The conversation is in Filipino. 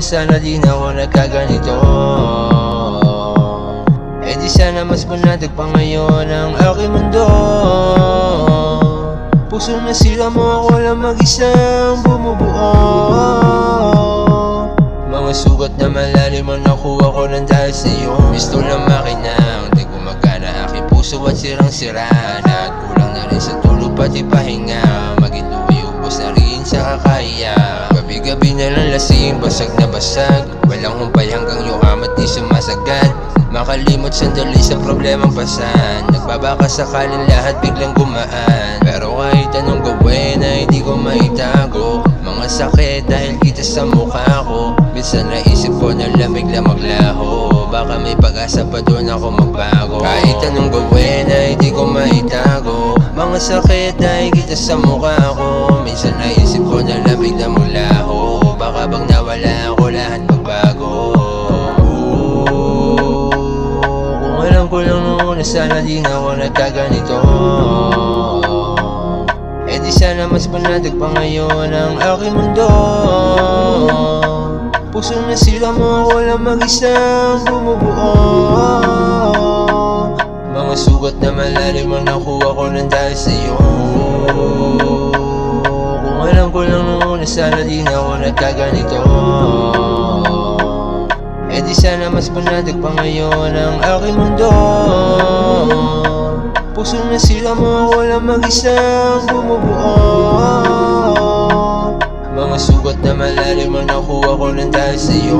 sana di na ako nagkaganito. Eh di sana mas panatag pa ngayon ang aking mundo. Puso na sila mo, ako lang mag-isang bumubuo. Mga sugat na malalim ang nakuha ko ng dahil sa'yo. Gusto ng makina, hindi gumagana aking puso at sirang-sira. Nagkulang na rin sa tulog pati pahinga. Maging ubos na rin sa kakaya. Gabi-gabi na lang lasing, basag na basag. Walang humpay hanggang yuham at di sumasagad. Makalimot sandali sa problemang pasan. Nagbabaka sakaling lahat biglang gumaan. Pero kahit anong gawin ay hindi ko maitago. Mga sakit dahil kita sa mukha ko. Minsan naisip ko na lamig lang maglaho. Baka may pag-asa pa doon ako magbago. Kahit anong gawin ay hindi ko maitago. Mga sakit dahil kita sa mukha ko. Minsan naisip ko na lamig lang maglaho. Baka bang nawala ako lahat magbago. Alam ko lang noon na sana di na ako nagkaganito. Eh di sana mas panatag pa ngayon ang aking mundo. Puso na sila mo, ako lang mag-isang bumubuo. Mga sugat na malalim ang nakuha ko ng dahil sa'yo. Kung alam ko lang noon na sana di na ako nagkaganito. Eh di sana mas panatag pa ngayon ang aking mundo. Puso na sila mo, ako lang mag-isang bumubuo. Mga sugat na malalim ang nakuha ko ng dahil sa'yo.